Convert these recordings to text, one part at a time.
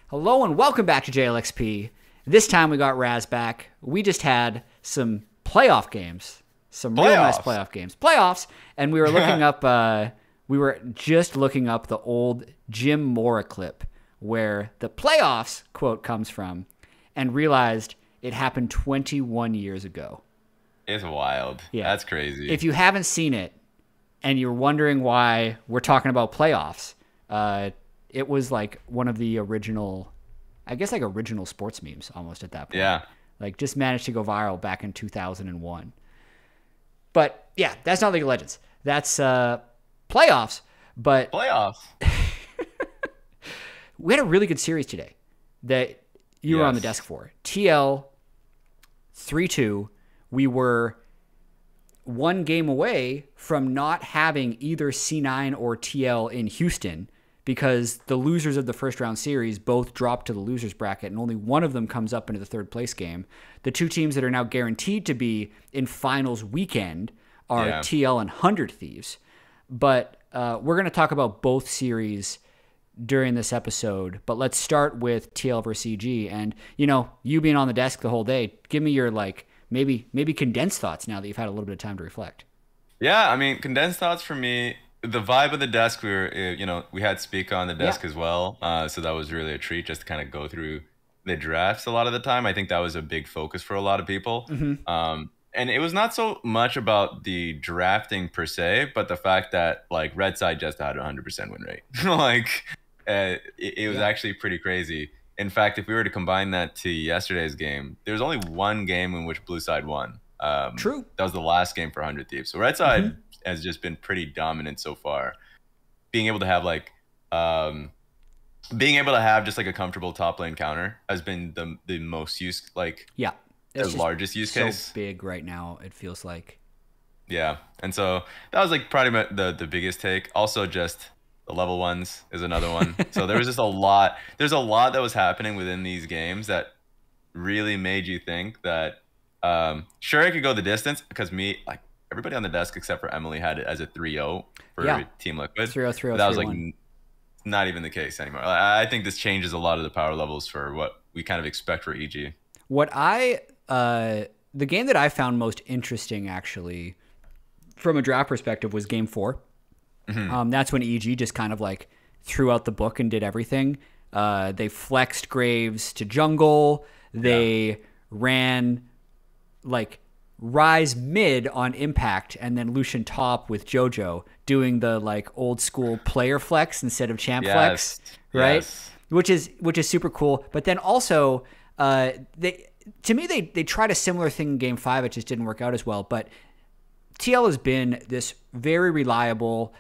Hello and welcome back to JLXP. This time we got Raz back. We just had some playoff games, some real nice playoff games, and we were looking up. We were just looking up the old Jim Mora clip where the playoffs quote comes from, and realized it happened 21 years ago. It's wild. Yeah, that's crazy. If you haven't seen it, and you're wondering why we're talking about playoffs, it was like one of the original, I guess like original sports memes almost at that point. Yeah. Like just managed to go viral back in 2001. But yeah, that's not League of Legends. That's playoffs. But playoffs. We had a really good series today that you were on the desk for. TL 3-2. We were one game away from not having either C9 or TL in Houston, because the losers of the first round series both dropped to the losers bracket, and only one of them comes up into the third place game. The two teams that are now guaranteed to be in finals weekend are TL and 100 Thieves. But we're going to talk about both series during this episode. But let's start with TL versus EG. And, you know, you being on the desk the whole day, give me your, like, maybe condensed thoughts now that you've had a little bit of time to reflect. Yeah, I mean, condensed thoughts for me. The vibe of the desk, we had Speak on the desk as well. So that was really a treat just to kind of go through the drafts a lot of the time. I think that was a big focus for a lot of people. And it was not so much about the drafting per se, but the fact that like Red Side just had a 100% win rate. Like it was actually pretty crazy. In fact, if we were to combine that to yesterday's game, there's only one game in which Blue Side won. True. That was the last game for 100 Thieves. So Red Side has just been pretty dominant so far. Being able to have just like a comfortable top lane counter has been the most used, like the largest use case. So big right now, it feels like. Yeah, and so that was like probably the biggest take. Also, just the level ones is another one. So there was just a lot. There's a lot that was happening within these games that really made you think that sure, it could go the distance, because everybody on the desk except for Emily had it as a 3-0 for Team Liquid. 3-0, that was like not even the case anymore. I think this changes a lot of the power levels for what we kind of expect for EG. The game that I found most interesting, actually, from a draft perspective, was Game 4. That's when EG just kind of like threw out the book and did everything. They flexed Graves to jungle. They ran like Rise mid on Impact, and then Lucian top with JoJo doing the like old school player flex instead of champ flex, right? Which is super cool. But then also they tried a similar thing in Game 5. It just didn't work out as well. But TL has been this very reliable,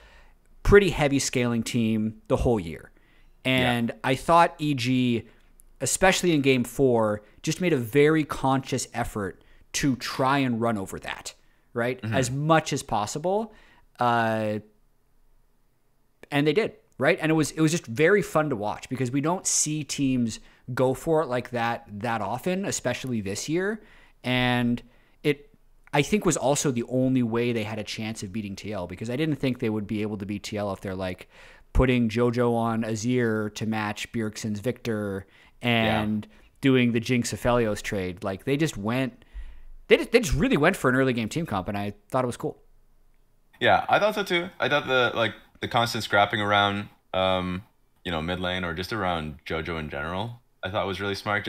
pretty heavy scaling team the whole year. And I thought EG, especially in Game 4, just made a very conscious effort to try and run over that, right? As much as possible. And they did, right? And it was just very fun to watch, because we don't see teams go for it like that often, especially this year. And it, I think, was also the only way they had a chance of beating TL, because I didn't think they would be able to beat TL if they're like putting JoJo on Azir to match Bjergsen's Victor and doing the Jinx Aphelios trade. Like they just just really went for an early game team comp, and I thought it was cool. Yeah, I thought so too. I thought the constant scrapping around mid lane, or just around JoJo in general, I thought was really smart.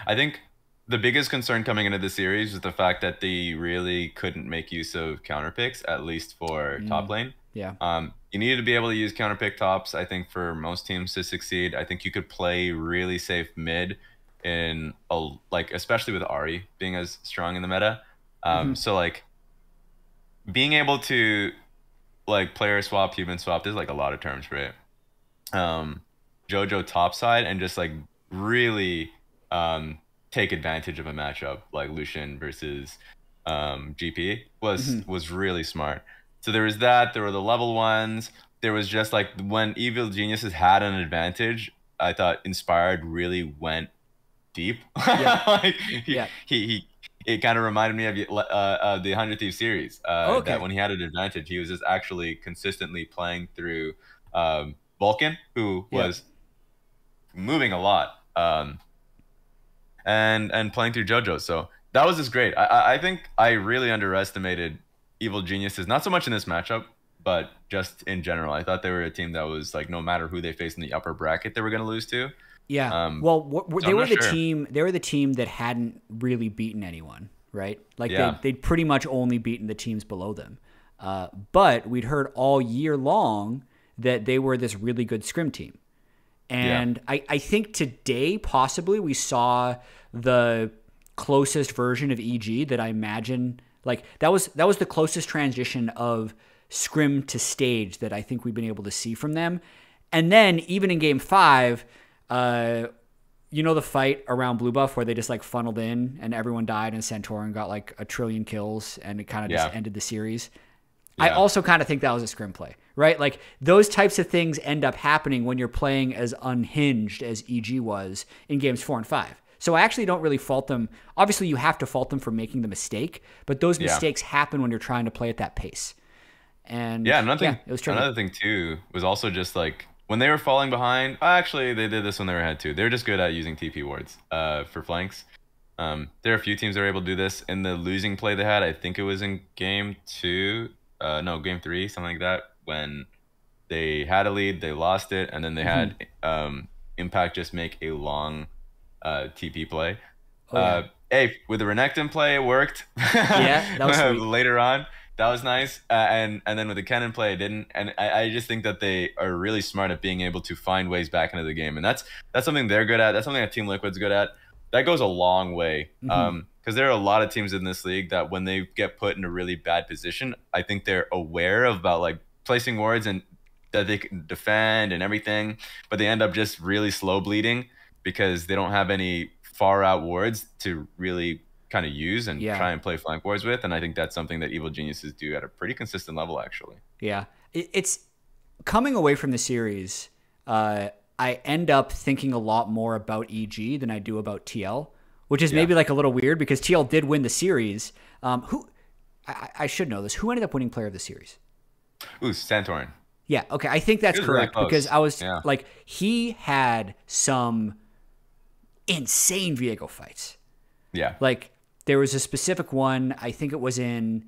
I think the biggest concern coming into the series was the fact that they really couldn't make use of counter picks, at least for top lane. Yeah. You needed to be able to use counter pick tops, I think, for most teams to succeed. I think you could play really safe mid in especially with Ahri being as strong in the meta. So like being able to like player swap, human swap, there's like a lot of terms for it. JoJo top side, and just like really take advantage of a matchup like Lucian versus GP was really smart. So there was that. There were the level ones. There was just like when Evil Geniuses had an advantage, I thought Inspired really went deep. It kind of reminded me of the 100 Thieves series. That when he had an advantage, he was just actually consistently playing through Vulcan, who was moving a lot. um, and playing through JoJo. So that was just great. I think I really underestimated Evil Geniuses, not so much in this matchup, but just in general. I thought they were a team that was like no matter who they faced in the upper bracket, they were going to lose to. Yeah. Um, Well, so they I'm were not the sure. team. They were the team that hadn't really beaten anyone, right? Like Yeah, they'd pretty much only beaten the teams below them. But we'd heard all year long that they were this really good scrim team. yeah, And I think today possibly we saw the closest version of EG that I imagine. Like that was the closest transition of scrim to stage that I think we've been able to see from them. And then even in game 5, uh, the fight around Blue Buff where they just like funneled in and everyone died and Santorin got like a trillion kills and it kind of just yeah, ended the series. I yeah, also kind of think that was a scrimplay, right? Like those types of things end up happening when you're playing as unhinged as EG was in games 4 and 5. So I actually don't really fault them. Obviously, you have to fault them for making the mistake, but those yeah. mistakes happen when you're trying to play at that pace. And Yeah, yeah, it was tricky. another thing too was also just like when they were falling behind. Actually, they did this when they were ahead too. They're just good at using TP wards for flanks. There are a few teams that are able to do this. In the losing play they had, I think it was in game 2, no, game 3, something like that, when they had a lead, they lost it, and then they Hmm. had Impact just make a long TP play. Oh yeah, Hey, with the Renekton play, it worked. yeah, that was sweet. Later on, that was nice. And then with the Kennen play, it didn't. And I just think that they are really smart at being able to find ways back into the game, and that's something they're good at. That's something that Team Liquid's good at. That goes a long way. Hmm. Because there are a lot of teams in this league that when they get put in a really bad position, I think they're aware of about like placing wards and that they can defend and everything, but they end up just really slow bleeding because they don't have any far out wards to really kind of use and Yeah, try and play flank wars with. And I think that's something that Evil Geniuses do at a pretty consistent level, actually. yeah. It's coming away from the series. Uh, I end up thinking a lot more about EG than I do about TL, which is Yeah. maybe like a little weird because TL did win the series. Who I should know this. Who ended up winning Player of the Series? Ooh, Santorin. Yeah, okay. I think that's It was really correct because close. I was Yeah. like, he had some insane Viego fights. Yeah. Like there was a specific one, I think it was in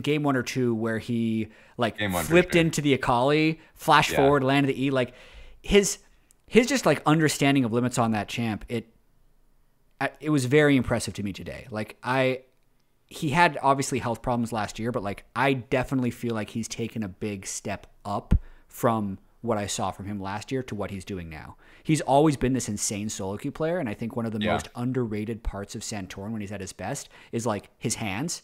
game 1 or 2 where he like Game 1 for flipped sure. into the Akali, flash Yeah. forward, landed the E. Like his his just like understanding of limits on that champ, it was very impressive to me today. Like he had obviously health problems last year, but like I definitely feel like he's taken a big step up from what I saw from him last year to what he's doing now. He's always been this insane solo queue player, and I think one of the Yeah. most underrated parts of Santorin when he's at his best is like his hands.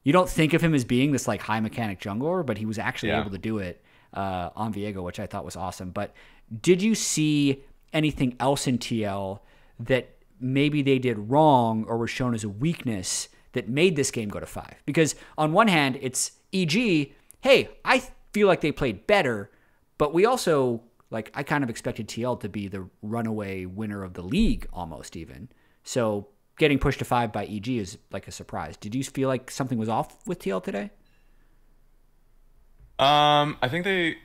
You don't think of him as being this like high mechanic jungler, but he was actually Yeah. able to do it on Viego, which I thought was awesome. But did you see anything else in TL that maybe they did wrong or was shown as a weakness that made this game go to 5? Because on one hand, it's EG, hey, I feel like they played better, but we also, like, I kind of expected TL to be the runaway winner of the league almost even. So getting pushed to 5 by EG is like a surprise. Did you feel like something was off with TL today? I think they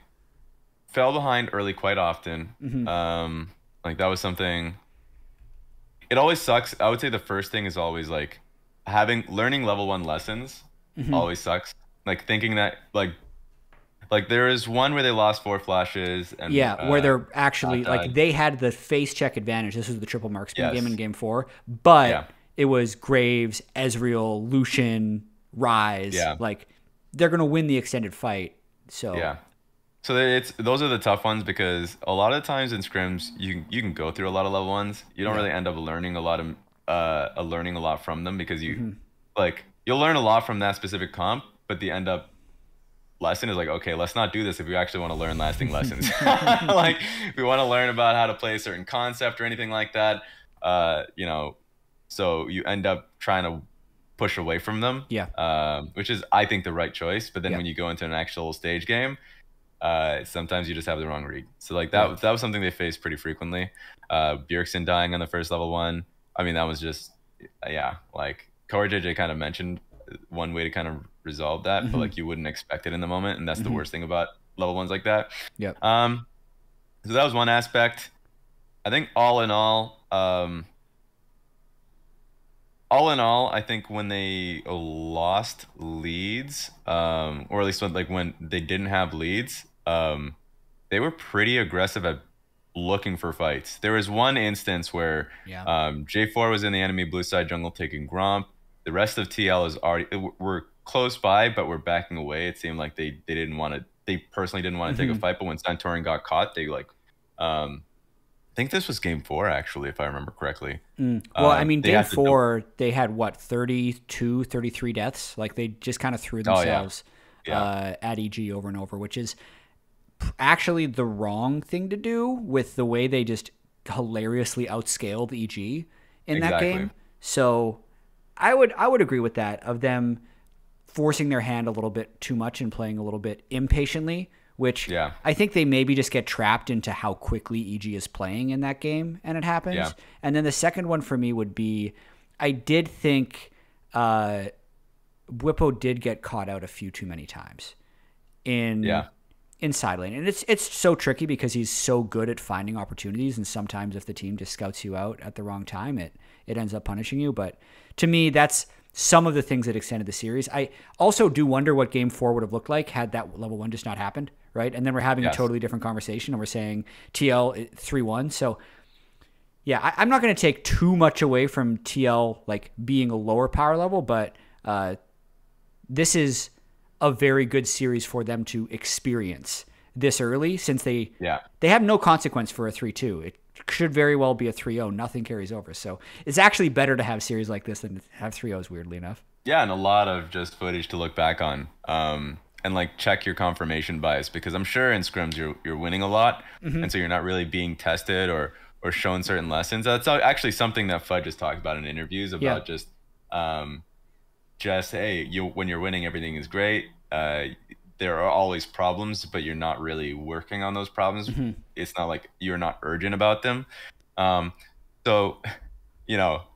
fell behind early quite often. Hmm. Like that was something. It always sucks. I would say the first thing is always like having learning level 1 lessons Hmm. always sucks. Like thinking that like there is one where they lost 4 flashes and Yeah, where they're Matt actually like died. they had the face check advantage. This was the triple marksman game in Yes. game 4, but Yeah. it was Graves, Ezreal, Lucian, Rise. Yeah. Like they're gonna win the extended fight. So Yeah. So it's those are the tough ones because a lot of times in scrims you can go through a lot of level ones. You don't yeah. really end up learning a lot of learning a lot from them because you Hmm. like you'll learn a lot from that specific comp, but the end up lesson is like, okay, let's not do this if we actually want to learn lasting lessons. Like if we want to learn about how to play a certain concept or anything like that, you know, so you end up trying to push away from them, Yeah. which is I think the right choice. But then Yeah. when you go into an actual stage game, sometimes you just have the wrong read. So like Yeah. that was something they faced pretty frequently. Bjergsen dying on the first level 1. I mean, that was just yeah, like Core JJ kind of mentioned one way to kind of resolve that, but Hmm. like you wouldn't expect it in the moment, and that's the Hmm. worst thing about level 1s like that. Yep. Um, so that was one aspect. I think all in all, I think when they lost leads, or at least when they didn't have leads, they were pretty aggressive at looking for fights. There was one instance where Yeah. J4 was in the enemy blue side jungle taking Gromp. The rest of TL is already were close by, but were backing away. It seemed like they didn't want to. They personally didn't want to take a Hmm. fight. But when Santorin got caught, they like. I think this was game four actually, if I remember correctly. Well, I mean, They game had to. four, they had what, 32, 33 deaths? Like they just kind of threw Oh yeah, themselves yeah, at EG over and over, which is actually the wrong thing to do with the way they just hilariously outscaled EG in that exactly. game. So I would agree with that, of them forcing their hand a little bit too much and playing a little bit impatiently, which Yeah, I think they maybe just get trapped into how quickly EG is playing in that game, and it yeah, happens. And then the second one for me would be, I did think uh, Whippo did get caught out a few too many times in yeah, side lane, and it's so tricky because he's so good at finding opportunities, and sometimes if the team just scouts you out at the wrong time, it ends up punishing you. But to me, that's some of the things that extended the series. I also do wonder what game four would have looked like had that level one just not happened, right? And then we're having a yes, totally different conversation, and we're saying TL 3-1. So yeah, I'm not going to take too much away from TL like being a lower power level, but this is a very good series for them to experience this early, since yeah. they have no consequence for a 3-2. It should very well be a 3-0. Nothing carries over. So it's actually better to have series like this than to have 3-0s, weirdly enough. Yeah, and a lot of just footage to look back on, and like check your confirmation bias because I'm sure in scrims you're winning a lot, and so you're not really being tested or shown certain lessons. That's actually something that Fudge has talked about in interviews Yeah. about um, just hey, you when you're winning, everything is great. There are always problems, but you're not really working on those problems. It's not like you're not urgent about them. Um, so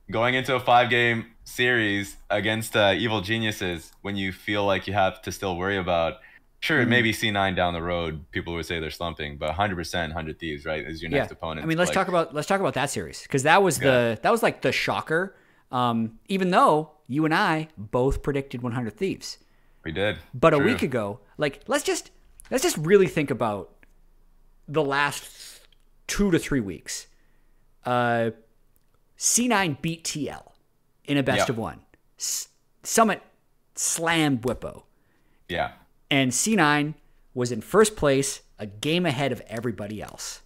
going into a 5 game series against evil geniuses when you feel like you have to still worry about, sure, maybe C9 down the road, people would say they're slumping, but 100% 100 Thieves, right, is your Yeah. next I opponent. mean, So, like, let's talk about that series, because that was yeah, like the shocker. Even though you and I both predicted 100 Thieves, we did. but a True. week ago, like let's just really think about the last 2 to 3 weeks. Uh, C9 beat TL in a best Yep. of one. Summit slammed Whippo, Yeah. and C9 was in first place, a game ahead of everybody else.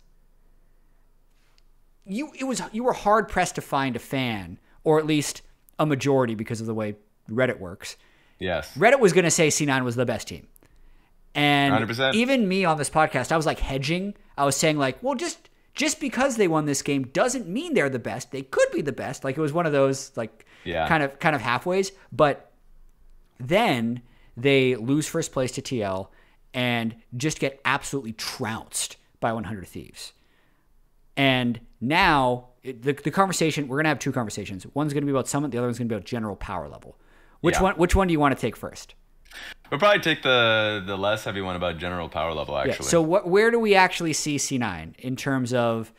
You were hard pressed to find a fan, or at least a majority because of the way Reddit works. Yes. Reddit was going to say C9 was the best team. And 100%. even me on this podcast, I was like hedging. I was saying like, well, just because they won this game doesn't mean they're the best. They could be the best. Like it was one of those like Yeah. kind of halfways. But then they lose first place to TL and just get absolutely trounced by 100 Thieves. And now the conversation, we're gonna have two conversations. One's gonna be about Summit. The other one's gonna be about general power level. Yeah. Which one do you want to take first? We'll probably take the less heavy one about general power level, Yeah. actually. So where do we actually see C9 in terms of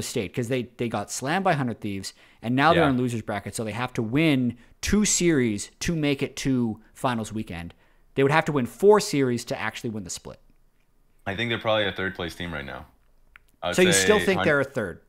state? Because they got slammed by 100 Thieves, and now they're Yeah. in losers bracket, so they have to win 2 series to make it to finals weekend. They would have to win 4 series to actually win the split. I think they're probably a third place team right now. I would So you still say think they're a third?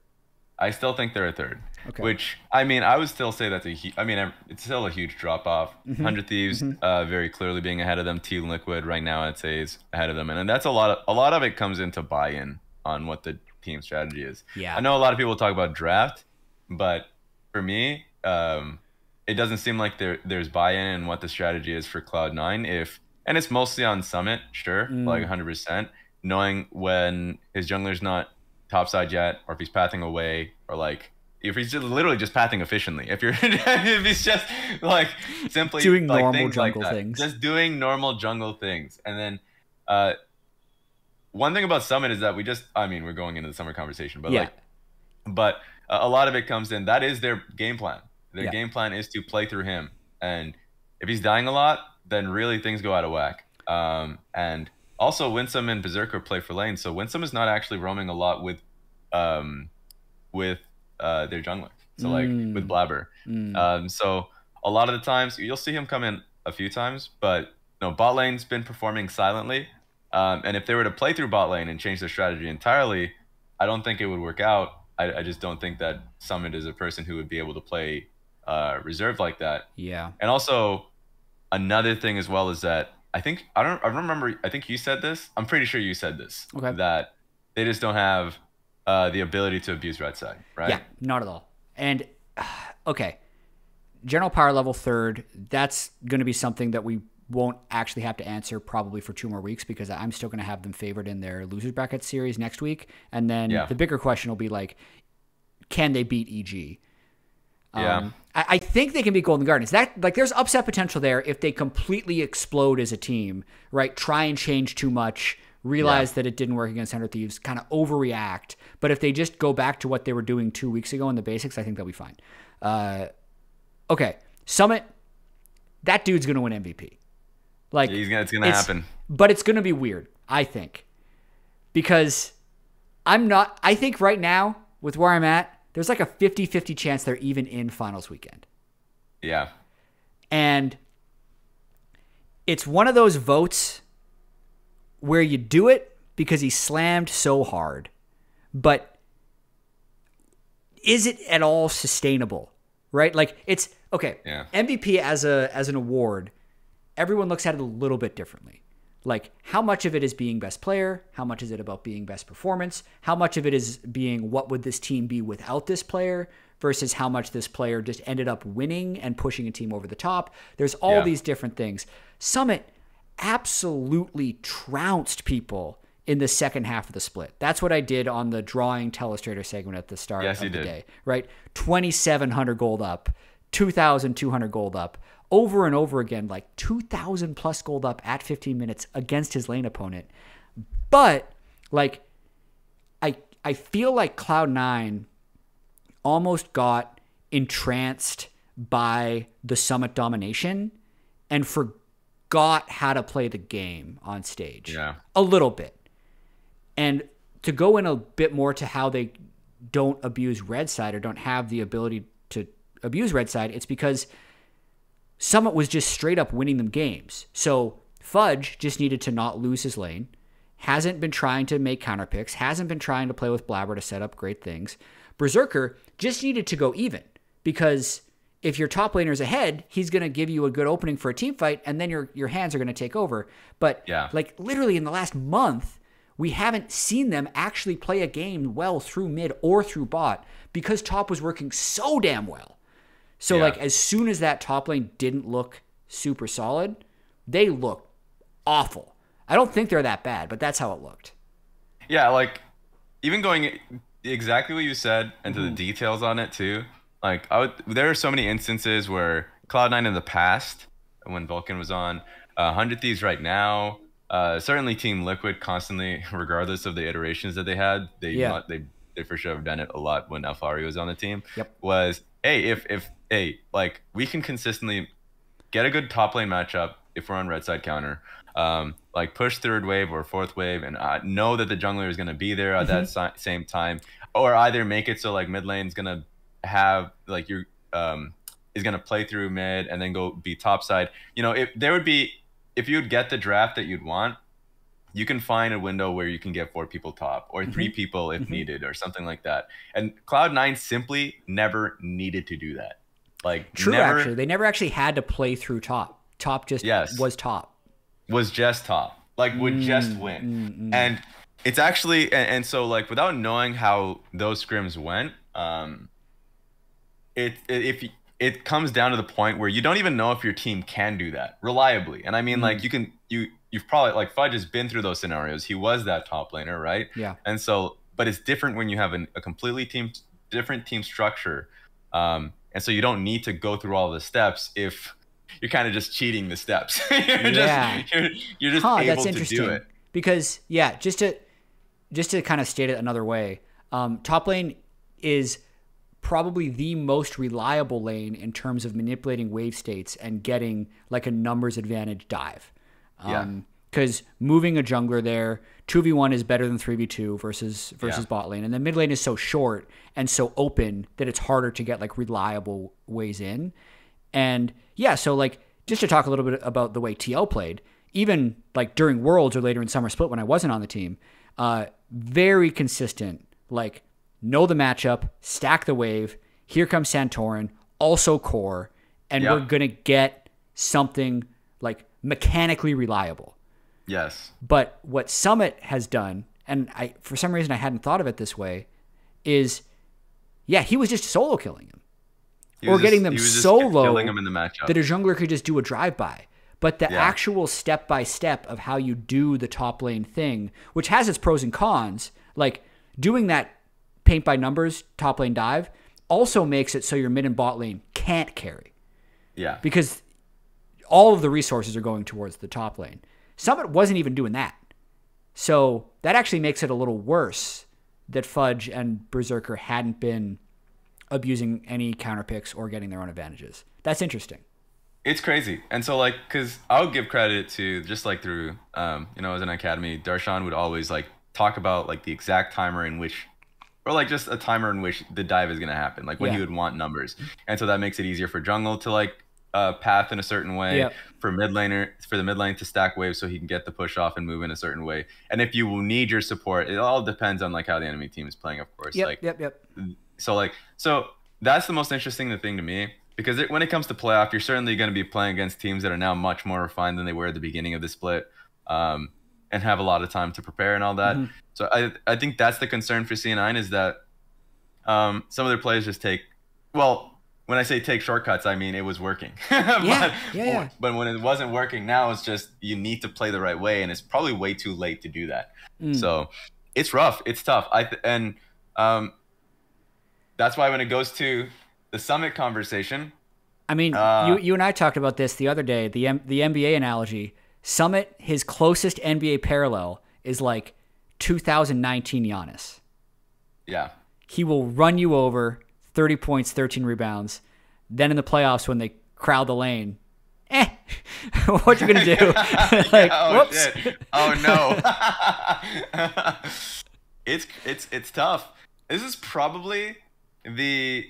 I still think they're a third, Okay. which I mean, I would still say that's I mean, it's still a huge drop off. 100 Thieves, very clearly being ahead of them. Team Liquid right now, I'd say, is ahead of them, and that's a lot of it comes into buy-in on what the team strategy is. Yeah. I know a lot of people talk about draft, but for me, it doesn't seem like there's buy-in in what the strategy is for Cloud9. And it's mostly on Summit, sure, like 100%, knowing when his jungler's not topside yet, or if he's pathing away, or like if he's just literally just pathing efficiently. If you're if he's just like simply Doing like normal things like jungle that, things. just doing normal jungle things. And then one thing about Summit is that I mean, we're going into the summer conversation, but Yeah. a lot of it comes in. That is their game plan. Their Yeah. game plan is to play through him, and if he's dying a lot, then really things go out of whack. And also Winsome and Berserker play for lane, so Winsome is not actually roaming a lot with with their jungler. So like with Blabber. So a lot of the times you'll see him come in a few times, but no, bot lane's been performing silently. And if they were to play through bot lane and change their strategy entirely, I don't think it would work out. I just don't think that Summit is a person who would be able to play reserved like that. Yeah. And also another thing as well is that I think I remember, I think you said this. I'm pretty sure you said this. Okay. That they just don't have the ability to abuse red side, right? Yeah, not at all. And okay, general power level third, that's going to be something that we won't actually have to answer probably for 2 more weeks, because I'm still going to have them favored in their losers bracket series next week. And then the bigger question will be like, can they beat EG? I think they can beat Golden Gardens. That, like, there's upset potential there if they completely explode as a team, right? Try and change too much, realize that it didn't work against 100 Thieves, kind of overreact. But if they just go back to what they were doing 2 weeks ago in the basics, I think they'll be fine. Okay, Summit, that dude's going to win MVP. Like, it's going to happen. But it's going to be weird, I think. Because I think right now, with where I'm at, there's like a 50-50 chance they're even in finals weekend. Yeah. And it's one of those votes where you do it because he slammed so hard. But is it at all sustainable? Right? Like, it's okay. Yeah. MVP as an award, everyone looks at it a little bit differently. Like, how much of it is being best player? How much is it about being best performance? How much of it is being what would this team be without this player versus how much this player just ended up winning and pushing a team over the top? There's all these different things. Summit absolutely trounced people in the second half of the split. That's what I did on the drawing telestrator segment at the start of the day, right? 2,700 gold up, 2,200 gold up. Over and over again, like 2,000 plus gold up at 15 minutes against his lane opponent. But like, I feel like Cloud9 almost got entranced by the Summit domination and forgot how to play the game on stage. Yeah. A little bit. And to go in a bit more to how they don't abuse red side or don't have the ability to abuse red side, it's because Summit was just straight up winning them games. So Fudge just needed to not lose his lane, hasn't been trying to make counter picks, hasn't been trying to play with Blabber to set up great things. Berserker just needed to go even, because if your top laner's ahead, he's going to give you a good opening for a team fight, and then your hands are going to take over. But like literally in the last month, we haven't seen them actually play a game well through mid or through bot because top was working so damn well. So, like, as soon as that top lane didn't look super solid, they looked awful. I don't think they're that bad, but that's how it looked. Yeah, like, even going exactly what you said and to the details on it, too. Like, there are so many instances where Cloud9 in the past, when Vulcan was on, 100 Thieves right now, certainly Team Liquid constantly, regardless of the iterations that they had, they for sure have done it a lot when Alfari was on the team, was, hey, like, we can consistently get a good top lane matchup if we're on red side counter, like push third wave or fourth wave and know that the jungler is going to be there at that same time, or either make it so like mid lane is going to have like is going to play through mid and then go be top side. You know, if you'd get the draft that you'd want, you can find a window where you can get 4 people top or 3 people if needed or something like that. And Cloud9 simply never needed to do that. Like, true, actually. They never actually had to play through top. Top just was top. Was just top. Like, would just win. And it's actually, and so, like, without knowing how those scrims went, it comes down to the point where you don't even know if your team can do that reliably. And I mean, like, you've probably, like, Fudge has been through those scenarios. He was that top laner, right? Yeah. And so, but it's different when you have a completely different team structure. And so you don't need to go through all the steps if you're kind of just cheating the steps. you're just able to do it. Because, just to kind of state it another way, top lane is probably the most reliable lane in terms of manipulating wave states and getting like a numbers advantage dive. because moving a jungler there, 2v1 is better than 3v2 versus bot lane. And the mid lane is so short and so open that it's harder to get like reliable ways in. And yeah, so like just to talk a little bit about the way TL played, even like during Worlds or later in Summer Split when I wasn't on the team, very consistent, like know the matchup, stack the wave, here comes Santorin, also core, and we're going to get something like mechanically reliable. Yes. But what Summit has done, and for some reason I hadn't thought of it this way, is he was just solo killing him. Or getting them so low that a jungler could just do a drive-by. But the actual step-by-step of how you do the top lane thing, which has its pros and cons, like doing that paint by numbers top lane dive also makes it so your mid and bot lane can't carry. Yeah. Because all of the resources are going towards the top lane. Summit wasn't even doing that. So that actually makes it a little worse that Fudge and Berserker hadn't been abusing any counter picks or getting their own advantages. That's interesting. It's crazy. And so like, cause I would give credit to just like through, as an academy, Darshan would always like talk about like the exact timer in which, or like just a timer in which the dive is going to happen, like when he would want numbers. And so that makes it easier for jungle to like path in a certain way, for the mid lane to stack waves so he can get the push off and move in a certain way. And if you will need your support, it all depends on like how the enemy team is playing, of course. So that's the most interesting thing to me, because when it comes to playoff, you're certainly going to be playing against teams that are now much more refined than they were at the beginning of the split, and have a lot of time to prepare and all that. So I think that's the concern for C9 is that some of their players just when I say take shortcuts, I mean it was working. But when it wasn't working, now it's just you need to play the right way, and it's probably way too late to do that. So it's rough. It's tough. That's why when it goes to the Summit conversation, I mean, you and I talked about this the other day, the NBA analogy. Summit, his closest NBA parallel is like 2019 Giannis. Yeah. He will run you over, 30 points, 13 rebounds. Then in the playoffs when they crowd the lane, what you going to do? Like, whoops. Shit. Oh, no. It's tough. This is probably the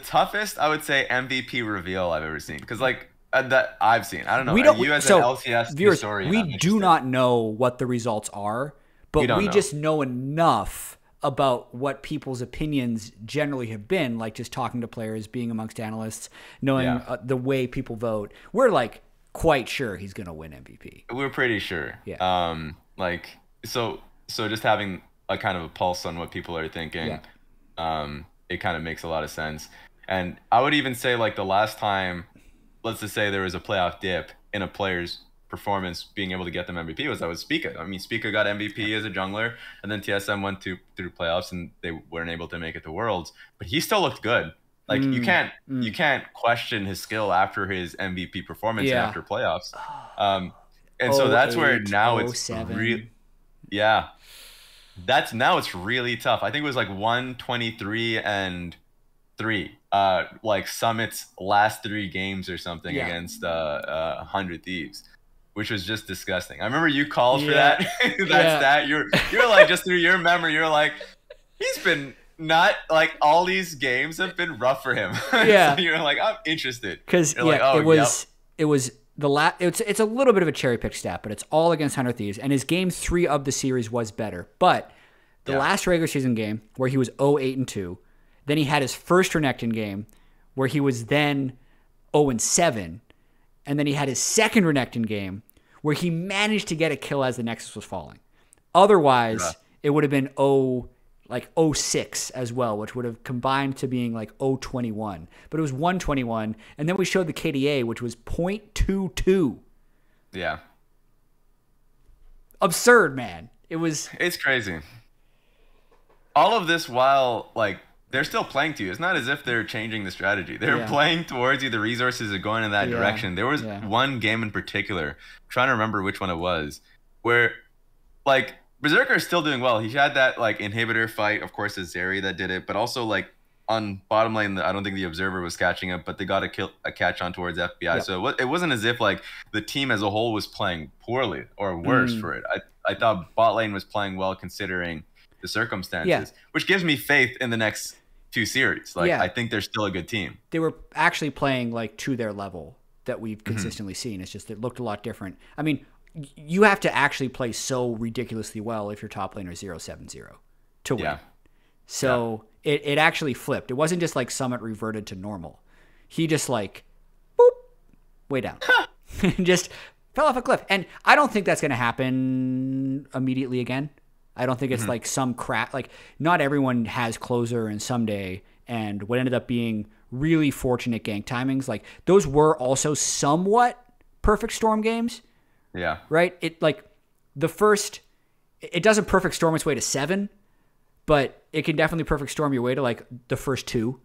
toughest, I would say, MVP reveal I've ever seen. Because, like, that I've seen. I don't know. You as an LCS viewers, historian, we do not know what the results are, but we just know enough about what people's opinions generally have been, like just talking to players, being amongst analysts, knowing the way people vote. We're, like, quite sure he's going to win MVP. We're pretty sure. Yeah. So just having a kind of a pulse on what people are thinking, it kind of makes a lot of sense. And I would even say, like, the last time, let's just say there was a playoff dip in a player's performance being able to get them MVP was Spica. I mean, Spica got MVP as a jungler, and then TSM went through playoffs and they weren't able to make it to Worlds, but he still looked good. Like you can't question his skill after his MVP performance and after playoffs. And so that's where now it's really, it's really tough. I think it was like 123-3, like Summit's last 3 games or something against 100 Thieves, which was just disgusting. I remember you called for that. Stat. You're like, just through your memory, you're like, he's been not like all these games have been rough for him. So you're like, I'm interested because it was it's a little bit of a cherry pick stat, but it's all against 100 Thieves, and his game 3 of the series was better. But the last regular season game where he was 0-8-2, then he had his first Renekton game where he was then 0-7, and then he had his second Renekton game where he managed to get a kill as the Nexus was falling. Otherwise, it would have been 0-6 as well, which would have combined to being like 0-21. But it was 1-21, and then we showed the KDA, which was 0.22. Yeah. Absurd, man. It's crazy. All of this while, like, they're still playing to you. It's not as if they're changing the strategy. They're playing towards you. The resources are going in that direction. There was one game in particular, I'm trying to remember which one it was, where, like, Berserker is still doing well. He had that, like, inhibitor fight. Of course, it's Zeri that did it. But also, like, on bottom lane, I don't think the Observer was catching up, but they got a catch on towards FBI. Yep. So it wasn't as if like the team as a whole was playing poorly or worse for it. I thought bot lane was playing well considering the circumstances, which gives me faith in the next two series. Like I think they're still a good team. They were actually playing like to their level that we've consistently seen. It's just it looked a lot different. I mean, you have to actually play so ridiculously well if your top laner 0-7-0 to win. So it actually flipped. It wasn't just like Summit reverted to normal. He just like, boop, way down. Just fell off a cliff. And I don't think that's going to happen immediately again. I don't think it's like some crap. Like, not everyone has closer and someday. And what ended up being really fortunate gank timings, like, those were also somewhat perfect storm games. Yeah. Right? It, like, the first, it doesn't perfect storm its way to 7, but it can definitely perfect storm your way to, like, the first 2.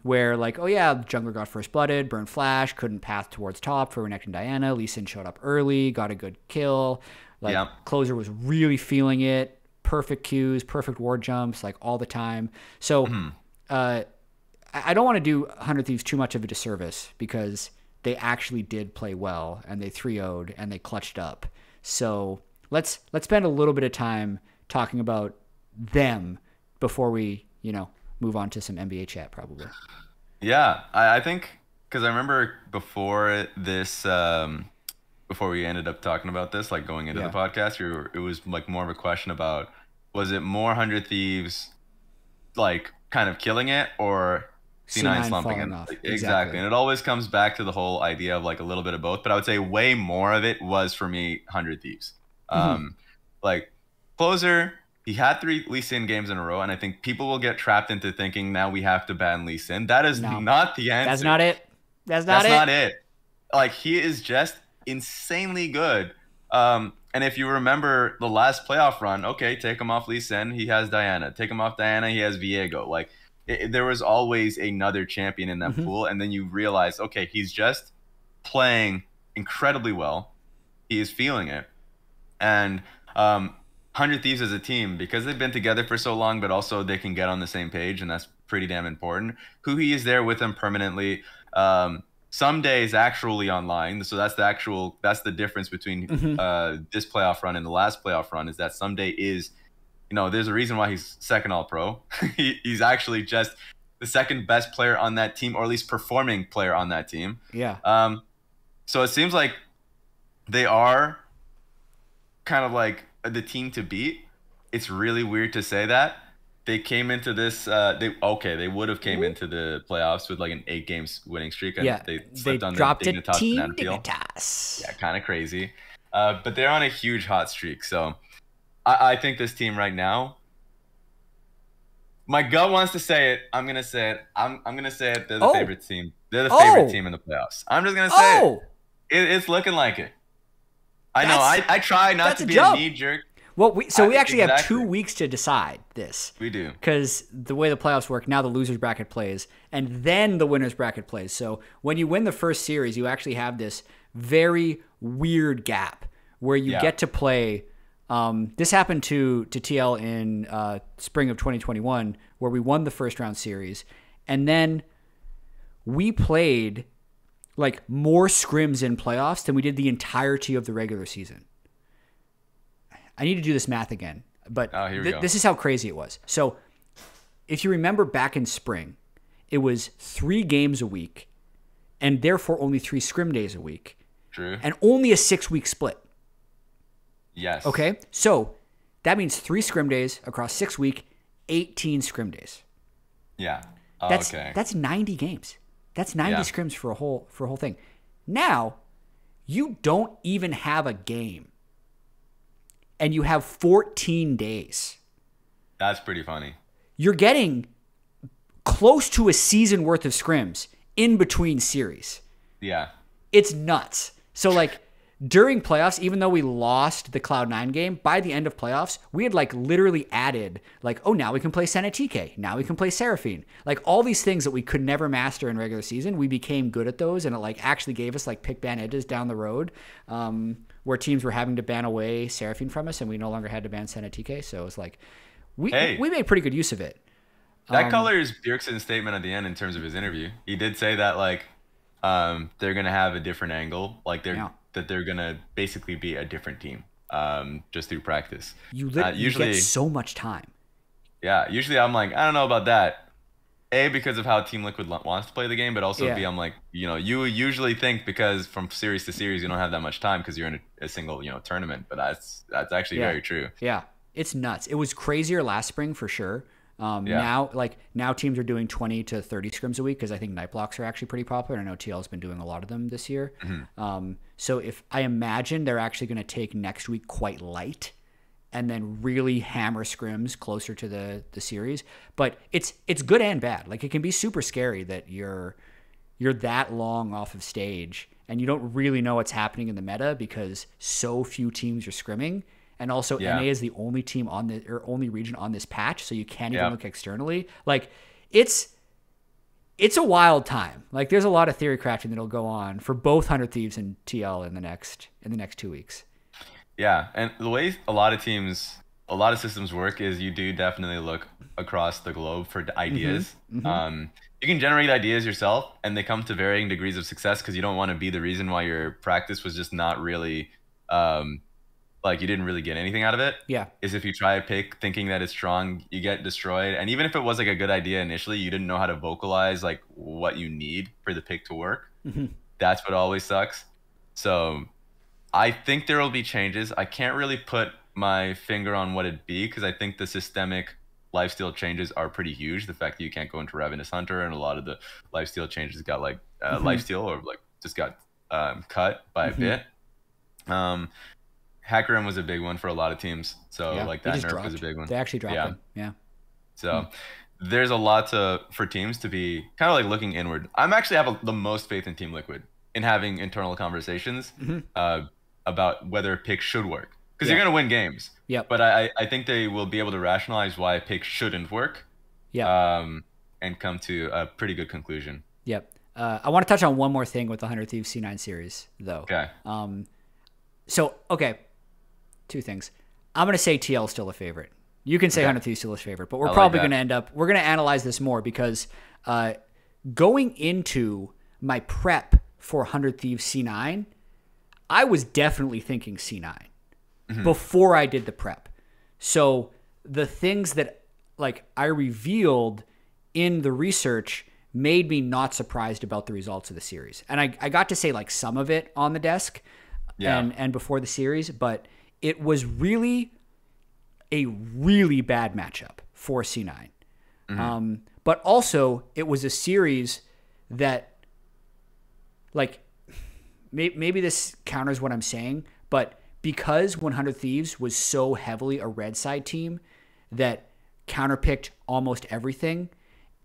Where, like, oh yeah, jungler got first blooded, burned flash, couldn't path towards top for Renekton Diana. Lee Sin showed up early, got a good kill. Like, closer was really feeling it. Perfect Qs, perfect ward jumps, like, all the time. So, I don't want to do 100 Thieves too much of a disservice because they actually did play well and they 3-0'd and they clutched up. So let's spend a little bit of time talking about them before we, move on to some NBA chat probably. Yeah, I think because I remember before this, before we ended up talking about this, like going into the podcast, it was like more of a question about, was it more 100 Thieves like kind of killing it or C9 slumping it? Off. Exactly. And it always comes back to the whole idea of like a little bit of both, but I would say way more of it was for me 100 Thieves. Like closer, he had 3 Lee Sin games in a row, and I think people will get trapped into thinking now we have to ban Lee Sin. That is not the answer. That's not it. That's not it. Like, he is just insanely good. And if you remember the last playoff run, okay, take him off Lee Sin, he has Diana. Take him off Diana, he has Viego. Like, there was always another champion in that pool, and then you realize, okay, he's just playing incredibly well. He is feeling it. And 100 Thieves as a team, because they've been together for so long, but also they can get on the same page, and that's pretty damn important. Who he is there with them permanently. Some days actually online, so that's the difference between this playoff run and the last playoff run, is that someday is, there's a reason why he's second all pro. He's actually just the second best player on that team, or at least performing player on that team. Yeah. So it seems like they are kind of like the team to beat. It's really weird to say that. They came into this they would have came into the playoffs with like an 8 games winning streak, and they slipped on dropped the Dignitas Team banana peel. Dignitas. Yeah, kind of crazy. But they're on a huge hot streak. So I think this team right now, my gut wants to say it. I'm gonna say it. I'm gonna say it. They're the favorite team. They're the favorite team in the playoffs. I'm just gonna say it. It's looking like it. I know. I try not to be a knee jerk. Well, we actually have 2 weeks to decide this. We do. Because the way the playoffs work, now the loser's bracket plays, and then the winner's bracket plays. So when you win the first series, you actually have this very weird gap where you get to play. This happened to TL in spring of 2021, where we won the first round series, and then we played like more scrims in playoffs than we did the entirety of the regular season. I need to do this math again, but this is how crazy it was. So if you remember back in spring, it was 3 games a week and therefore only 3 scrim days a week. True. And only a 6-week split. Yes. Okay. So that means 3 scrim days across 6 weeks, 18 scrim days. Yeah. That's 90 games. That's 90 scrims for a whole thing. Now, you don't even have a game. And you have 14 days. That's pretty funny. You're getting close to a season worth of scrims in between series. Yeah. It's nuts. So, like, during playoffs, even though we lost the Cloud9 game, by the end of playoffs, we had, like, literally added, like, oh, now we can play Senna TK. Now we can play Seraphine. Like, all these things that we could never master in regular season, we became good at those, and it, like, actually gave us, like, pick ban edges down the road. Where teams were having to ban away Seraphine from us, and we no longer had to ban Senna TK. So it was like, we made pretty good use of it. That colors Bjergsen's statement at the end in terms of his interview. He did say that like they're gonna have a different angle, like Yeah. they're gonna basically be a different team just through practice. You get Usually, so much time. yeah, usually I'm like I don't know about that. A, because of how Team Liquid wants to play the game, but also B, Yeah. I'm like, you usually think because from series to series you don't have that much time because you're in a single, tournament. But that's actually Yeah. very true. Yeah. It's nuts. It was crazier last spring for sure. Yeah. Now teams are doing 20 to 30 scrims a week because I think night blocks are actually pretty popular. I know TL's been doing a lot of them this year. So if I imagine they're actually going to take next week quite light and then really hammer scrims closer to the series. But it's good and bad. Like it can be super scary that you're that long off of stage and you don't really know what's happening in the meta because so few teams are scrimming. And also Yeah. NA is the only team on the or only region on this patch, so you can't even Yeah. look externally. Like it's a wild time. Like there's a lot of theory crafting that'll go on for both 100 Thieves and TL in the next 2 weeks. Yeah, and the way a lot of systems work is you do definitely look across the globe for ideas. You can generate ideas yourself, and they come to varying degrees of success because you don't want to be the reason why your practice was just not really, like you didn't really get anything out of it. Yeah. Is if you try a pick thinking that it's strong, you get destroyed. And even if it was like a good idea initially, you didn't know how to vocalize like what you need for the pick to work. That's what always sucks. So I think there will be changes. I can't really put my finger on what it'd be because I think the systemic lifesteal changes are pretty huge. The fact that you can't go into Ravenous Hunter and a lot of the lifesteal changes got like lifesteal or like just got cut by a bit. Hacker Room was a big one for a lot of teams. So Yeah. like They that just nerf dropped. was a big one. They actually dropped Yeah. him. Yeah. So there's a lot for teams to be kind of like looking inward. I'm actually have the most faith in Team Liquid in having internal conversations about whether a pick should work because Yeah. you're gonna win games. Yep. But I think they will be able to rationalize why a pick shouldn't work. Yeah. And come to a pretty good conclusion. Yep. I want to touch on one more thing with the 100 Thieves C9 series, though. Okay. Okay, two things. I'm going to say TL is still a favorite. You can say 100 Thieves still is favorite, but we're like probably that. going to we're going to analyze this more because going into my prep for 100 Thieves C9, I was definitely thinking C9 before I did the prep. So the things that like I revealed in the research made me not surprised about the results of the series. And I got to say like some of it on the desk and before the series, but it was really a really bad matchup for C9. But also it was a series that like maybe this counters what I'm saying, but because 100 Thieves was so heavily a red side team that counterpicked almost everything,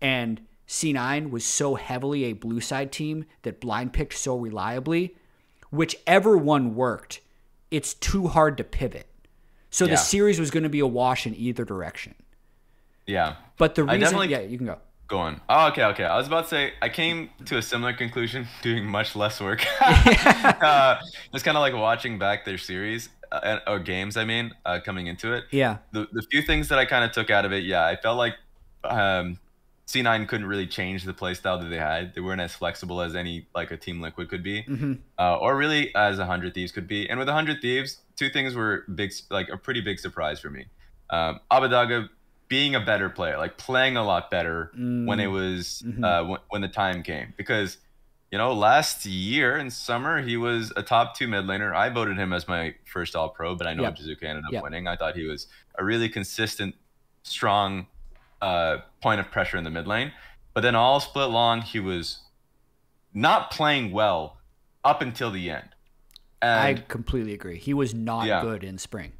and C9 was so heavily a blue side team that blind picked so reliably, whichever one worked, it's too hard to pivot. So the series was going to be a wash in either direction. Yeah. But the reason, you can go. Go on. Oh, okay. I was about to say, I came to a similar conclusion, doing much less work. Just kind of like watching back their series, or games, I mean, coming into it. Yeah. The few things that I kind of took out of it, I felt like C9 couldn't really change the play style that they had. They weren't as flexible as any, like a Team Liquid could be, or really as 100 Thieves could be. And with 100 Thieves, two things were big, like a pretty big surprise for me. Abadaga being a better player, like playing a lot better when it was when the time came, because last year in summer he was a top 2 mid laner. I voted him as my first all pro, but I know Jizuka ended up winning. I thought he was a really consistent, strong point of pressure in the mid lane, but then all split long he was not playing well up until the end. And I completely agree. He was not good in spring.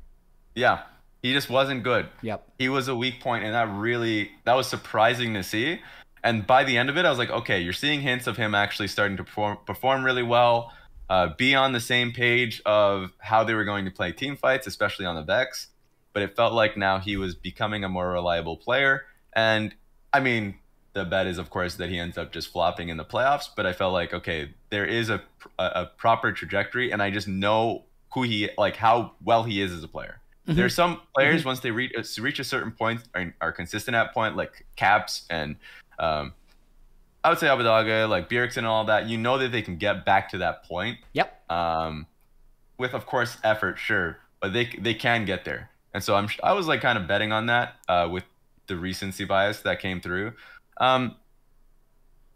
Yeah. He just wasn't good. Yep. He was a weak point, and that was surprising to see. And by the end of it, I was like, okay, you're seeing hints of him actually starting to perform really well, be on the same page of how they were going to play team fights, especially on the Vex. But it felt like now he was becoming a more reliable player. And, I mean, the bet is, of course, that he ends up just flopping in the playoffs. But I felt like, okay, there is a proper trajectory, and I just know how well he is as a player. There's some players once they reach a certain point are consistent at point, like Caps and I would say Abadaga, like Bjergsen and all that. You know that they can get back to that point. Yep. With of course effort, sure, but they can get there. And so I was like kind of betting on that with the recency bias that came through.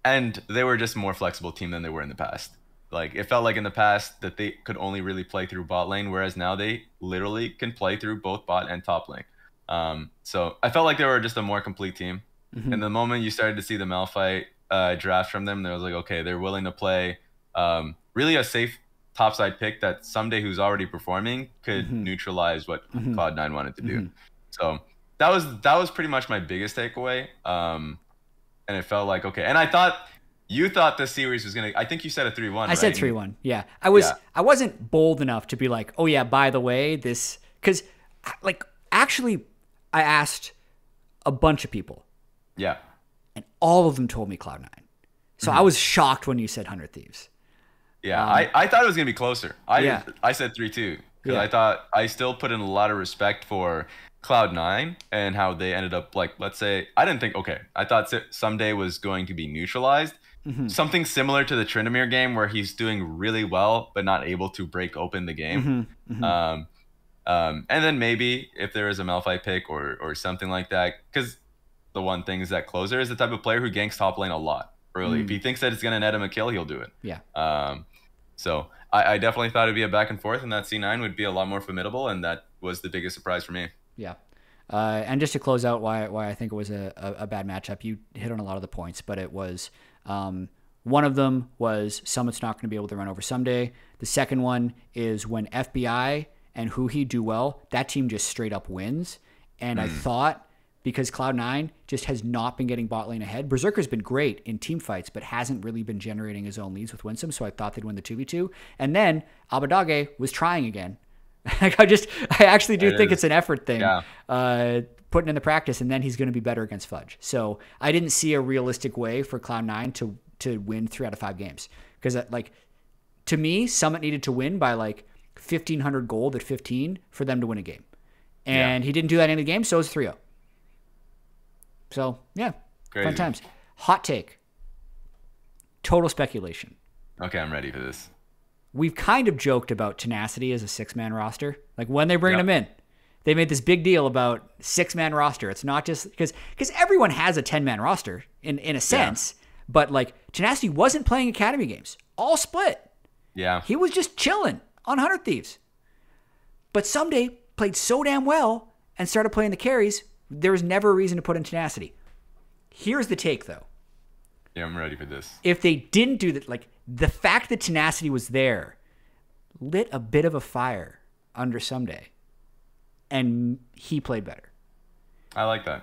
And they were just a more flexible team than they were in the past. Like it felt like in the past that they could only really play through bot lane, whereas now they literally can play through both bot and top lane. So I felt like they were just a more complete team. And the moment you started to see the Malphite draft from them, there was like, okay, they're willing to play really a safe topside pick that someday who's already performing could neutralize what Cloud9 wanted to do. So that was pretty much my biggest takeaway. And it felt like, okay. And I thought you thought this series was going to, I think you said a 3-1. I said 3-1. Yeah. I wasn't bold enough to be like, oh yeah, by the way, this, because like actually I asked a bunch of people. Yeah. And all of them told me Cloud9. So I was shocked when you said 100 Thieves. Yeah, I thought it was going to be closer. I said 3-2 because I thought I still put in a lot of respect for Cloud9 and how they ended up, like, let's say, I didn't think, okay, I thought someday was going to be neutralized. Something similar to the Tryndamere game where he's doing really well but not able to break open the game. And then maybe if there is a Malphite pick or something like that, because the one thing is that Closer is the type of player who ganks top lane a lot early. If he thinks that it's going to net him a kill, he'll do it. Yeah. So I definitely thought it'd be a back and forth, and that C9 would be a lot more formidable, and that was the biggest surprise for me. Yeah. And just to close out why I think it was a bad matchup, you hit on a lot of the points, but it was one of them was Summit's not going to be able to run over someday. The second one is when FBI and Huhi do well, that team just straight up wins. And I thought because Cloud9 just has not been getting bot lane ahead. Berserker's been great in team fights, but hasn't really been generating his own leads with Winsome, so I thought they'd win the 2v2. And then Abadage was trying again. I actually do think it's an effort thing, putting in the practice, and then he's going to be better against Fudge. So I didn't see a realistic way for Cloud9 to win 3 out of 5 games. Because, like, to me, Summit needed to win by, like, 1,500 gold at 15 for them to win a game. And he didn't do that in the game, so it was 3-0. So, yeah, crazy. Fun times. Hot take. Total speculation. Okay, I'm ready for this. We've kind of joked about Tenacity as a 6-man roster. Like, when they bring them in, they made this big deal about 6-man roster. It's not just because everyone has a 10-man roster in a sense, but, like, Tenacity wasn't playing Academy games. All split. Yeah. He was just chilling on 100 Thieves. But Someday played so damn well and started playing the carries, there was never a reason to put in Tenacity. Here's the take, though. Yeah, I'm ready for this. If they didn't do that, like, the fact that Tenacity was there lit a bit of a fire under Someday, and he played better. I like that.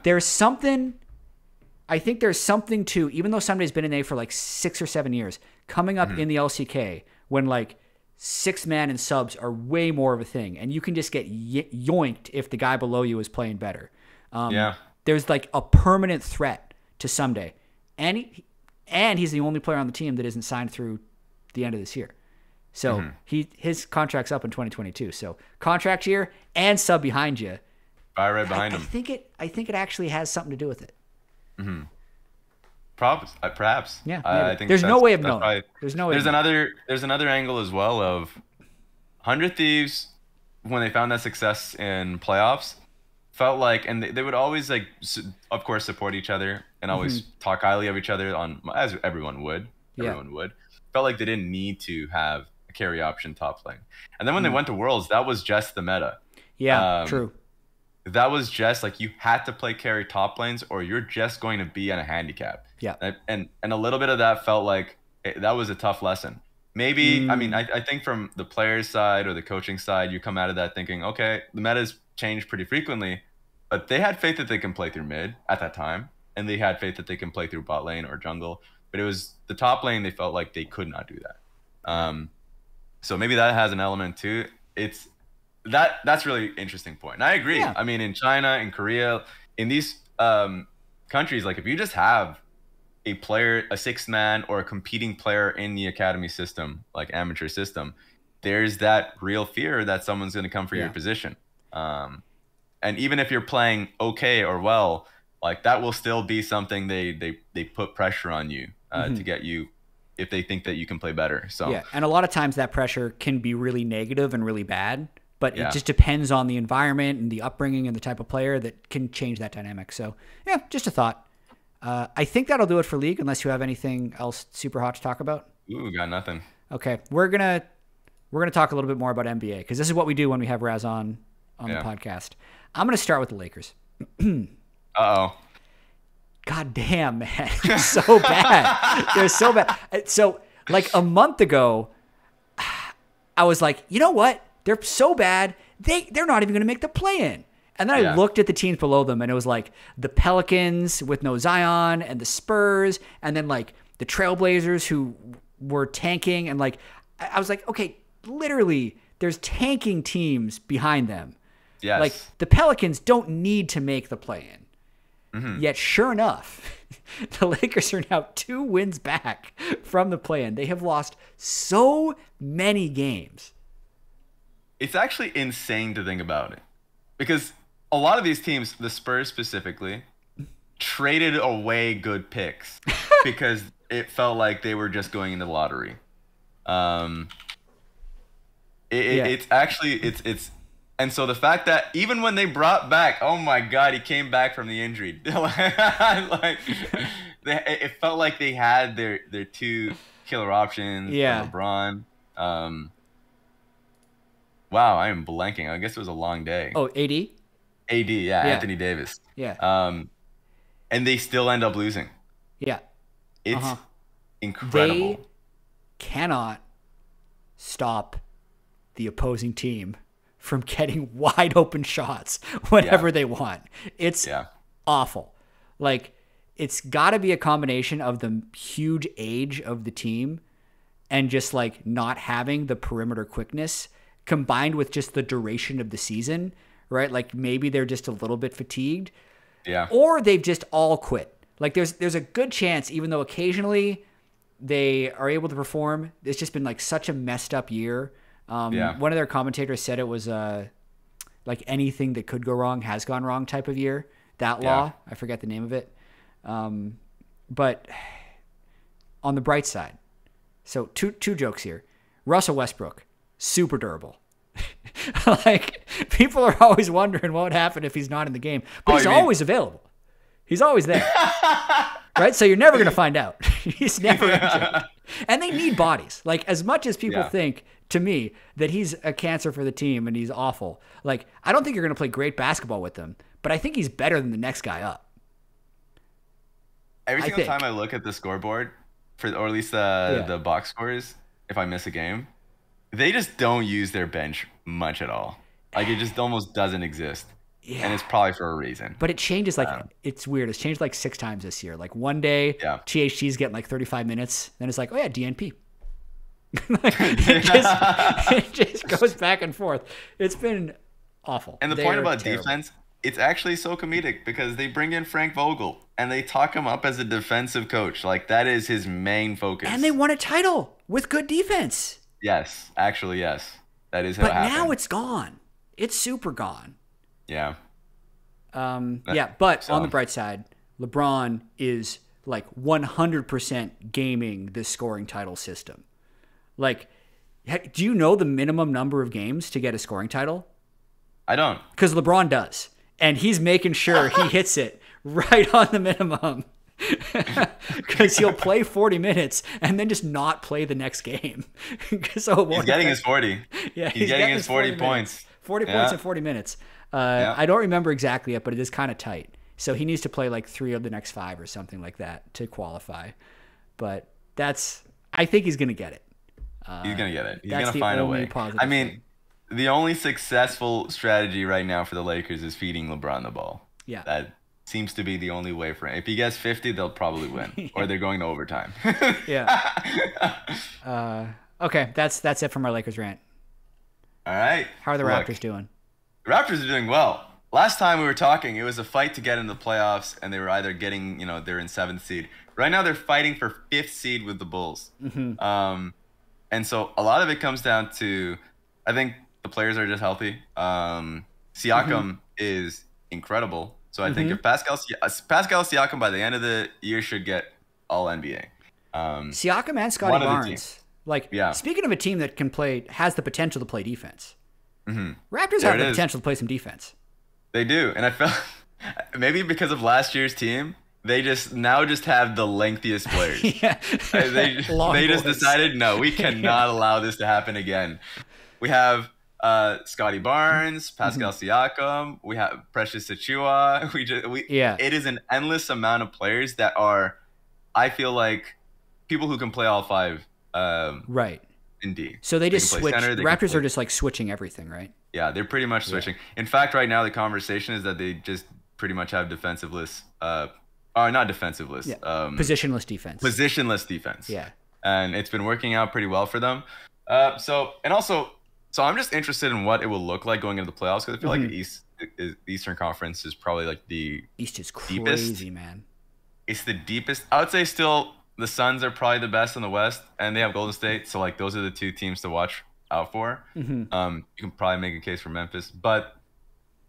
I think there's something to, even though Someday's been in A for like 6 or 7 years, coming up in the LCK when, like, 6-man and subs are way more of a thing, and you can just get yoinked if the guy below you is playing better. There's, like, a permanent threat to Someday, and he's the only player on the team that isn't signed through the end of this year. So his contract's up in 2022. So contract year and sub behind you. Buy right behind him. I think it actually has something to do with it. Perhaps. Yeah. I think there's no way of knowing. There's another angle as well of 100 Thieves when they found that success in playoffs felt like, and they would always, like, of course, support each other and always talk highly of each other as everyone would. Felt like they didn't need to have a carry option top lane. And then when they went to Worlds, that was just the meta. Yeah, true. That was just like you had to play carry top lanes or you're just going to be in a handicap. Yeah. And a little bit of that felt like that was a tough lesson. Maybe, I mean, I think from the player's side or the coaching side, you come out of that thinking, okay, the meta's changed pretty frequently, but they had faith that they can play through mid at that time. And they had faith that they can play through bot lane or jungle. But it was the top lane, they felt like they could not do that. So maybe that has an element too. That's really interesting point. And I agree. Yeah. I mean, in China, in Korea, in these countries, like if you just have a player, a 6-man or a competing player in the academy system, like amateur system, there's that real fear that someone's going to come for your position. And even if you're playing okay or well, like that will still be something they put pressure on you to get you if they think that you can play better. So Yeah, and a lot of times that pressure can be really negative and really bad, but it yeah. just depends on the environment and the upbringing and the type of player that can change that dynamic. So yeah, just a thought. I think that'll do it for League, unless you have anything else super hot to talk about. Ooh, got nothing. Okay, we're gonna talk a little bit more about NBA because this is what we do when we have Raz on the podcast. I'm gonna start with the Lakers. Uh-oh. God damn, man. They're so bad. They're so bad. So, like a month ago, I was like, you know what? They're so bad, they're not even going to make the play-in. And then I looked at the teams below them, and it was like the Pelicans with no Zion, and the Spurs, and then like the Trailblazers who were tanking. And like, I was like, okay, literally, there's tanking teams behind them. Yes. Like the Pelicans don't need to make the play-in. Yet, sure enough, the Lakers are now 2 wins back from the play-in. They have lost so many games. It's actually insane to think about it. Because a lot of these teams, the Spurs specifically, traded away good picks because it felt like they were just going into the lottery. It's actually and so the fact that even when they brought back, oh my God, he came back from the injury. Like, it felt like they had their 2 killer options. Yeah. LeBron. Wow, I am blanking. I guess it was a long day. Oh, AD? AD, yeah. Anthony Davis. Yeah. And they still end up losing. Yeah. It's incredible. They cannot stop the opposing team from getting wide open shots whenever they want. It's awful. Like, it's got to be a combination of the huge age of the team and just like not having the perimeter quickness combined with just the duration of the season, right? Like maybe they're just a little bit fatigued. Yeah. Or they've just all quit. Like there's a good chance, even though occasionally they are able to perform, it's just been like such a messed up year. One of their commentators said it was like anything that could go wrong has gone wrong type of year. That law, I forget the name of it. But on the bright side, so two jokes here. Russell Westbrook, super durable. Like people are always wondering what would happen if he's not in the game, but he's always available. He's always there. Right? So you're never going to find out. He's never injured. And they need bodies. Like as much as people think to me that he's a cancer for the team and he's awful. Like I don't think you're going to play great basketball with him, but I think he's better than the next guy up. Every single time I look at the scoreboard or at least the box scores, if I miss a game, they just don't use their bench much at all. Like it just almost doesn't exist. Yeah. And it's probably for a reason. But it changes like it's weird. It's changed like 6 times this year. Like one day THT's getting like 35 minutes, then it's like, oh yeah, DNP. Like, it just goes back and forth. It's been awful. And the point about defense, it's actually so comedic because they bring in Frank Vogel and they talk him up as a defensive coach. Like that is his main focus. And they won a title with good defense. Yes, actually, yes. That is how it happened. But now it's gone. It's super gone. Yeah. But on the bright side, LeBron is like 100% gaming this scoring title system. Like, do you know the minimum number of games to get a scoring title? I don't. Because LeBron does. And he's making sure he hits it right on the minimum. Because he'll play 40 minutes and then just not play the next game. So he's getting his 40. Yeah, he's getting his 40 points. 40 points in 40 minutes. I don't remember exactly yet, but it is kind of tight. So he needs to play like 3 of the next 5 or something like that to qualify. But I think he's going to get it. He's going to get it. He's going to find a way. I mean, the only successful strategy right now for the Lakers is feeding LeBron the ball. Yeah. That seems to be the only way for him. If he gets 50, they'll probably win. Or they're going to overtime. Okay, that's it from our Lakers rant. All right. How are the Raptors doing? The Raptors are doing well. Last time we were talking, it was a fight to get in the playoffs, and they were either getting, they're in 7th seed. Right now, they're fighting for 5th seed with the Bulls. Mm-hmm. And so a lot of it comes down to, I think the players are just healthy. Siakam is incredible. So I think if Pascal Siakam by the end of the year should get All NBA. Siakam and Scotty One of the teams. Barnes. Like, Yeah. speaking of a team that can play, has the potential to play defense. Raptors There have it the is. potential to play some defense. They do, and I felt maybe because of last year's team, they just have the lengthiest players. Yeah. They just decided, no, we cannot allow this to happen again. We have Scotty Barnes, Pascal Siakam, we have Precious Achua. It is an endless amount of players that are, I feel like, people who can play all five. Right. In D. So they just can switch. play center, Raptors are just like switching everything, right? Yeah, they're pretty much switching. In fact, right now the conversation is that they just pretty much have defensiveless, or not defensiveless, Positionless defense. Positionless defense. Yeah. And it's been working out pretty well for them. So I'm just interested in what it will look like going into the playoffs, because I feel like the Eastern Conference is probably like the East is crazy, deepest. man. It's the deepest. I would say still the Suns are probably the best in the West, and they have Golden State. So like those are the two teams to watch out for. You can probably make a case for Memphis, but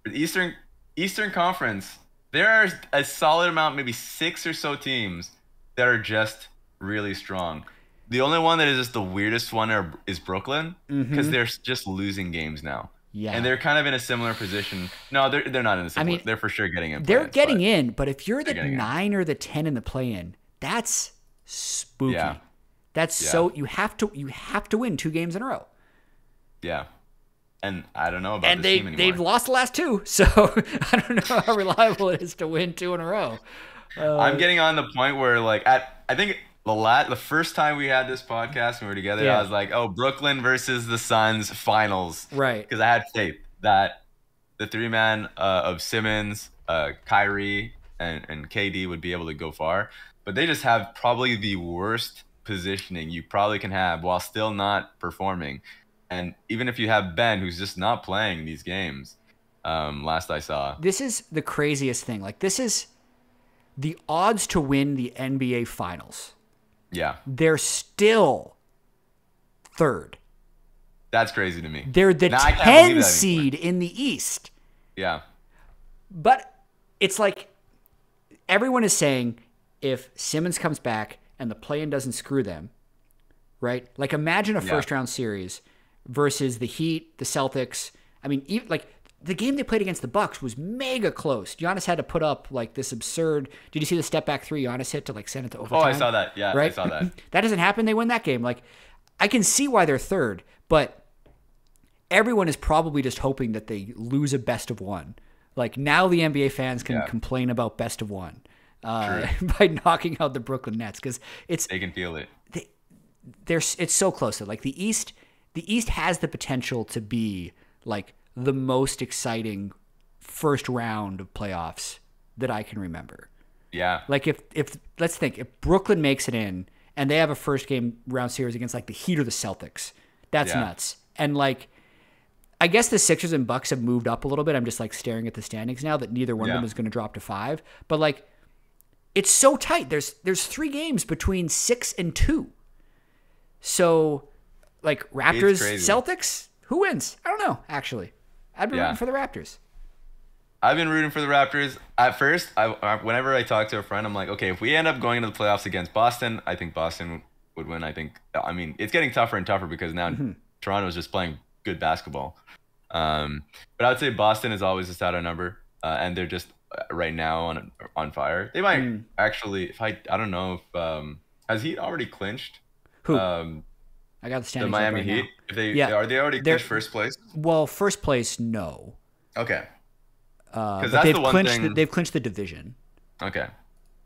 for the Eastern Conference, there are a solid amount, maybe 6 or so teams that are just really strong. The only one that is just the weirdest one is Brooklyn, because they're just losing games now. Yeah. And they're kind of in a similar position. No, they're not in a similar. They're for sure getting in. They're getting in, but if you're the 9 or the 10 in the play-in, that's spooky. Yeah. That's so you have to win 2 games in a row. Yeah. And I don't know about this team anymore. They've lost the last 2, so I don't know how reliable it is to win 2 in a row. I'm getting on the point where, like, I think the first time we had this podcast and we were together, I was like, oh, Brooklyn versus the Suns finals. Right. Because I had faith that the 3-man of Simmons, Kyrie, and KD would be able to go far. But they just have probably the worst positioning you probably can have while still not performing. And even if you have Ben, who's just not playing these games, last I saw. This is the craziest thing. Like, this is the odds to win the NBA Finals. Yeah. They're still 3rd. That's crazy to me. They're the 10 seed in the East. Yeah. But it's like everyone is saying if Simmons comes back and the play-in doesn't screw them, right? Like, imagine a first-round series versus the Heat, the Celtics. I mean, even, like, the game they played against the Bucks was mega close. Giannis had to put up like this absurd. Did you see the step back 3 Giannis hit to like send it to overtime? Oh, I saw that. Yeah, right? I saw that. That doesn't happen. They win that game. Like, I can see why they're 3rd, but everyone is probably just hoping that they lose a best of 1. Like, now the NBA fans can complain about best of 1 by knocking out the Brooklyn Nets, because they can feel it. It's so close. Like, the East has the potential to be like the most exciting first round of playoffs that I can remember. Yeah. Like, if let's think, if Brooklyn makes it in and they have a first game round series against like the Heat or the Celtics, that's nuts. And like, I guess the Sixers and Bucks have moved up a little bit. I'm just like staring at the standings now that neither one of them is going to drop to 5. But like, it's so tight. There's 3 games between 6 and 2. So, like, Raptors, Celtics, who wins? I don't know, actually. I'd be rooting for the Raptors. I've been rooting for the Raptors. At first, whenever I talk to a friend, I'm like, okay, if we end up going into the playoffs against Boston, I think Boston would win. I mean, it's getting tougher and tougher because now Toronto's just playing good basketball. But I would say Boston is always just out of number, and they're just right now on fire. They might actually, I don't know if has Heat already clinched? Who? I got the standings. The Miami right Heat. Now. Are they already clinched first place? Well, first place, no. Okay. Because they've clinched the division. Okay.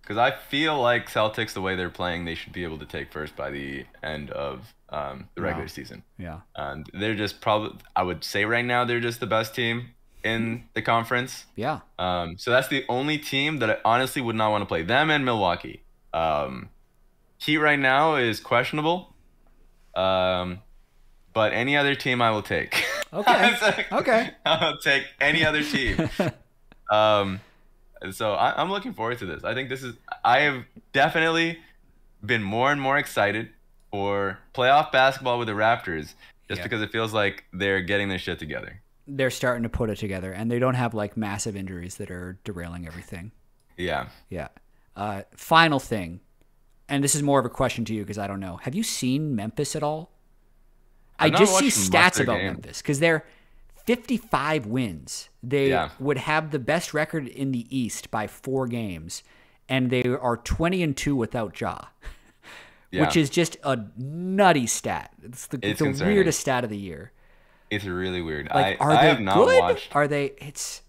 Because I feel like Celtics, the way they're playing, they should be able to take first by the end of the regular season. Yeah. And they're just probably, I would say right now, they're just the best team in the conference. Yeah. So that's the only team that I honestly would not want to play. Them and Milwaukee. Heat right now is questionable. But any other team I will take. Okay. Okay. I'll take any other team. So I'm looking forward to this. I think I have definitely been more and more excited for playoff basketball with the Raptors just because it feels like they're getting their shit together. they're starting to put it together, and they don't have like massive injuries that are derailing everything. Yeah. Yeah. Final thing, and this is more of a question to you because I don't know. Have you seen Memphis at all? I just see stats about Memphis because they're 55 wins. They would have the best record in the East by 4 games, and they are 20-2 without Ja, which is just a nutty stat. It's the weirdest stat of the year. It's really weird. Like, I have not watched. Are they? It's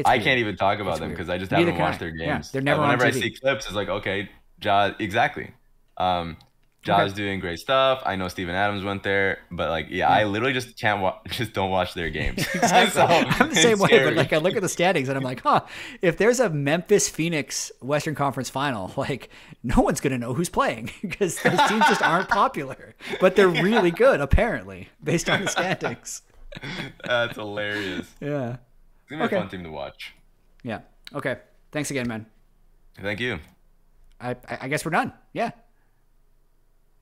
I can't even talk about them because I just haven't watched their games. Yeah, they're never on TV. Whenever I see clips, it's like, okay, Ja, exactly. Ja's doing great stuff. I know Steven Adams went there, but like, I literally just don't watch their games. Exactly. So, I'm the same way, but like I look at the standings and I'm like, if there's a Memphis Phoenix Western Conference final, like no one's gonna know who's playing because those teams just aren't popular, but they're really good apparently based on the standings. That's hilarious. Yeah, it's gonna be a fun team to watch. Yeah. Okay. Thanks again, man. Thank you. I guess we're done. Yeah.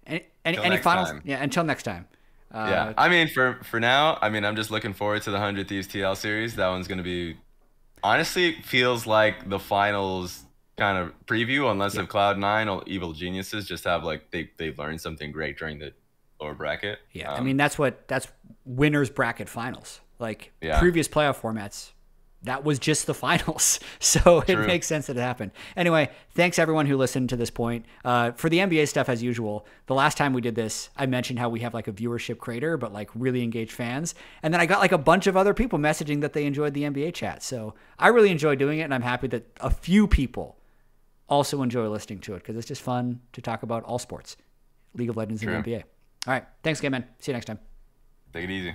Any finals? Time. Yeah, until next time. Yeah, I mean, for now, I mean, I'm just looking forward to the 100 Thieves TL series. That one's going to be, honestly, feels like the finals kind of preview, unless if Cloud9 or Evil Geniuses just have, like, they've learned something great during the lower bracket. Yeah, I mean, that's winners bracket finals. Like, previous playoff formats, that was just the finals. So it makes sense that it happened. Anyway, thanks everyone who listened to this point. For the NBA stuff, as usual, the last time we did this, I mentioned how we have like a viewership crater, but like really engaged fans. And then I got like a bunch of other people messaging that they enjoyed the NBA chat. So I really enjoy doing it. And I'm happy that a few people also enjoy listening to it because it's just fun to talk about all sports, League of Legends and the NBA. All right. Thanks again, man. See you next time. Take it easy.